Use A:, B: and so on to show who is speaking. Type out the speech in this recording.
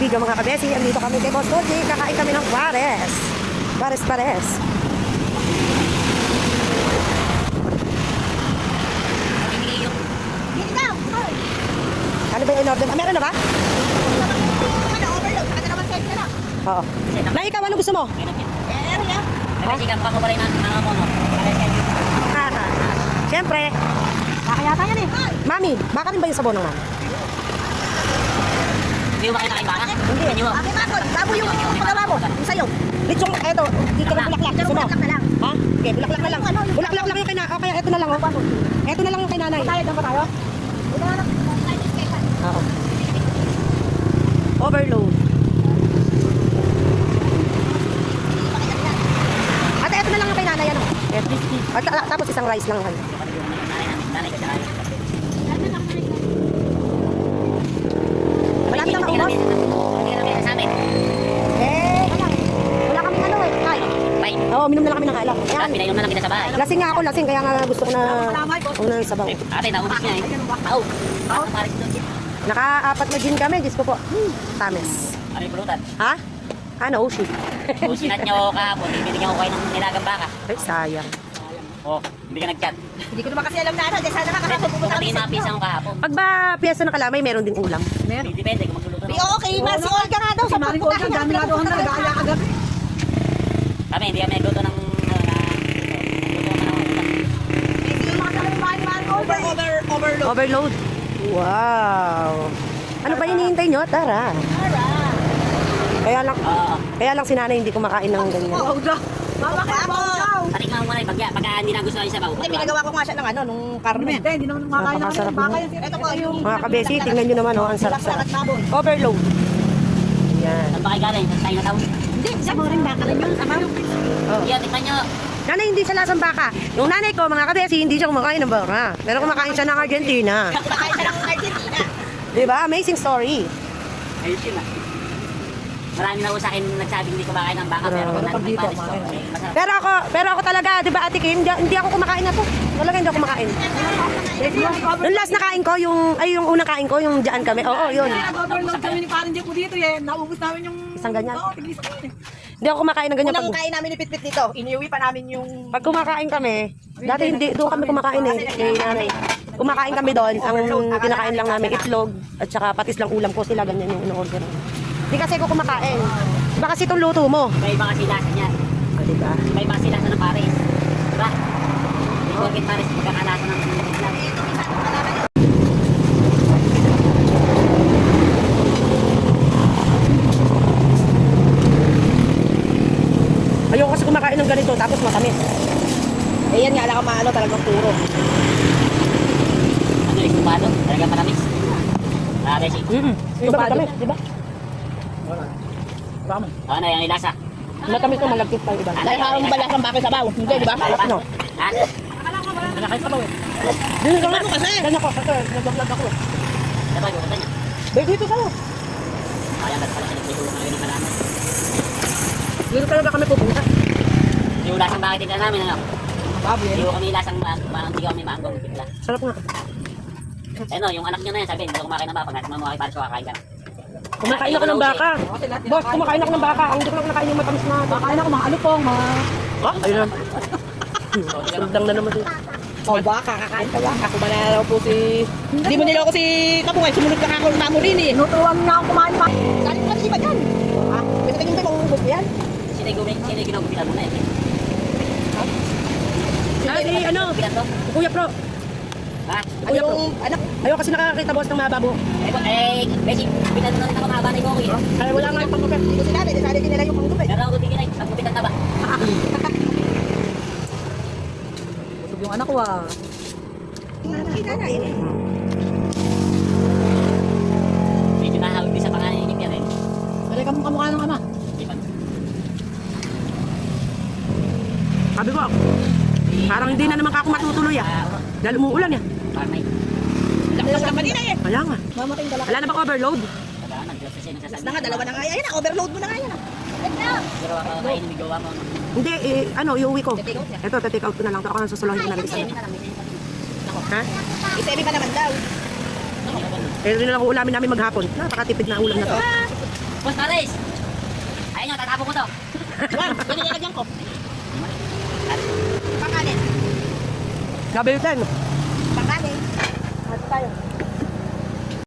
A: video mga kabesi. Andito kami kay Boss Koji. Kakain kami ng pares. Pares. Ano ba yung in-order? Ah, meron na ba? Oo. Na ikaw, ano gusto mo? Siyempre. Kakayata yan eh. Mami, baka rin ba yung sabaw ng mami?
B: Hindi mo ba kayo baka?
A: Hindi.
B: Bakit bakit? Babo yung pagawa mo. Yung sa'yo.
A: Litsong, eto, dito na bulaklak. Gusto mo?
B: Bulaklak na lang.
A: Ha? Okay, bulaklak na lang. Bulaklak lang yung kay nanay. Okay, eto na lang. Oh. Eto na lang yung kay nanay.
B: Tayo, dyan ba tayo?
A: Oo. Overload. Ate, eto na lang yung kay nanay. Ano? At tapos isang rice lang. Malapit na maubos. Eh, wala kaming ano eh. Ay. Oo, minum na lang kami ng alak. Yan.
B: Pinainom na lang kita sa bahay.
A: Lasing nga ako, lasing. Kaya nga gusto ko na unang sabaw.
B: Ate, naubos niya eh. Au.
A: Naka-apat na gin kami. Diyos ko po. Tamis.
B: Ano yung pulutan?
A: Ha? Ano, Oshi?
B: Kung sinat nyo kahapon, binigyan ko kayo ng nilagang baka.
A: Ay, sayang.
B: Oh, hindi ka nag-chat.
C: Hindi ko naman kasi alam na ano. Sana nga kahapon pupunta
B: Kung
C: kami
B: pati
C: sa
B: mapisa
C: inyo.
B: ko kahapon.
A: Pag ba piyesa ng kalamay, meron ding ulam?
B: Depende kung magluluto na.
C: Okay, si Olga nga daw. Sa pagputahin namin. Dami nga daw hanggang nag-aaya agad.
B: Kami, hindi kami nagluto ng...
C: Overload.
A: Overload. Wow. Ano ba hinihintay nyo? Tara. Kaya lang si nanay hindi kumakain ng ganyan.
C: Mama ka ako.
B: Tarik mo muna yung pagka hindi na gusto yung sabaw.
C: Hindi, pinagawa ko nga siya ng ano, nung karne.
D: Hindi naman kumakain na
A: Napakasarap
D: baka
A: mo.
D: yan.
C: Ito po yung...
A: Mga kabesi, tingnan nyo naman, oh, ang sarap-sarap. Overload. Yan.
B: Saan ba kayo galing? Sa tayo na tao?
C: Hindi, sabaw rin baka rin yun. Sabaw.
A: Oh.
B: Iya, tikman nyo.
A: Nanay, hindi siya lasang baka. Yung nanay ko, mga kabesi, hindi siya kumakain ng baka. Pero kumakain siya ng Argentina.
C: Kumakain siya ng Argentina.
A: Diba? Amazing story.
B: Ayos yun ah. Marami na po sa akin nagsabing hindi kumakain ng baka pero kung nandun may pares ko, masarap.
A: Pero ako talaga, di ba Ate Kim, hindi ako kumakain na to. Talaga hindi ako kumakain. Yung last na kain ko, yung unang kain ko, yung dyan kami. Oo, yun.
D: Nag-overload kami ni Parang Jepo dito eh. Naubos namin yung...
A: Isang ganyan.
D: Oo, tigisa kami.
A: Hindi ako kumakain ng ganyan.
C: Unang kain namin ni Pitpit dito. Iniuwi pa namin yung...
A: Pag kumakain kami, dati hindi, doon kami kumakain eh, kay nanay. Kumakain kami doon, ang kinakain lang namin itlog, at saka patis lang ulam ko, sila ganyan yung in-order. Hindi kasi ako kumakain. Diba kasi itong luto mo?
B: May iba kasi lasa niya.
A: Diba?
B: May iba kasi lasa ng pares. Diba? May organ pares, magkakalasa ng islam.
A: Ayoko kasi kumakain ng ganito, tapos matamis.
C: Eh yan nga, alam ka maano talagang puro.
B: Ano yung kupado? Talaga matamis. Besi.
A: Diba matamis, diba?
B: Ano yung ilasa?
A: Matamis to, malagkit pa yung iba.
C: Dahil ang balas ng bakit sabaw. Hindi, di ba?
A: Ano?
B: Ha?
A: Dito ka nga. Ganyan ako, kasi nag-vlog ako.
B: Diba yung kuta niya?
A: Bay, dito sa'yo.
B: Kaya ba't pala siya nagpitulong ng ganyan marami?
A: Dito talaga kami pupunta.
B: Yung lasang bakit tignan namin ano?
D: Baboy
B: Hindi ko kami lasang hindi kami maanggong tigla.
A: Sarap nga.
B: Ano, yung anak niyo na yan, sabi, hindi ko kumakain ng baka. Pag mamukhay para sa kakain ka.
A: Kumakain ako ng baka. Boss, kumakain ako ng baka. Ang hindi ko lang nakain yung matamis na baka.
D: Kain ako mga alupong, mga...
A: Ah, ayun na. Sundang na naman din.
C: Oh, baka, kakain ka ba? Ako ba na raw po si... Hindi mo niloko si Kapungay. Sumunod ka ako ng rin eh.
D: Nutuwan na ako kumain pa.
C: Galing pa iba dyan. Ah, pwede ka yung mangungubog mo yan?
B: Sino yung ginagupitan mo na eh?
A: Ay, ano?
B: Gupitan to?
A: Kuya Pro.
B: Ha?
A: Kuya Pro.
C: Yung anak.
A: Ayaw kasi nakakita boss ng mababo.
B: Besi, gupitan na rin ako mahaba na yung kuya.
A: Kaya wala nga yung pangkupit.
C: Hindi ko sinabi. Decided din nila yung panggupit.
B: Pero ako tingin ay, ang gupitan na ba?
D: Busog yung anak ko ah.
C: Nanay.
B: Medyo nahawag din sa panganinig niya rin.
D: Balik ka mong kamukha ng ama.
B: Di ba?
A: Sabi ko, parang hindi na naman ako matutuloy ah. Dahil umuulan yan.
B: Parang may.
C: Lakas ka kanina eh.
A: Kaya nga.
C: Mamatay dala.
A: Wala na bang overload?
B: Pagkanan, Diyos kasi nagsasabi.
C: Na nga, dalawa na nga yan. Overload mo na nga yan.
B: Pero ako kainin, may gawa mo.
A: Hindi, ano, iuwi ko.
C: Take out niya.
A: Ito, take out ko na lang. Ito ako nang susuluhin ko na lang isa. Ha?
C: Isemi pa naman daw.
A: Eh, rin lang ulamin namin maghapon. Napakatipid na ulam na to.
B: Boss Paris! Ayun nyo, tatapon ko to.
C: Yan, ganyan nilagyan ko.
B: Pangkanin.
A: Gabi 10.
B: Pangkanin.
A: Ano tayo?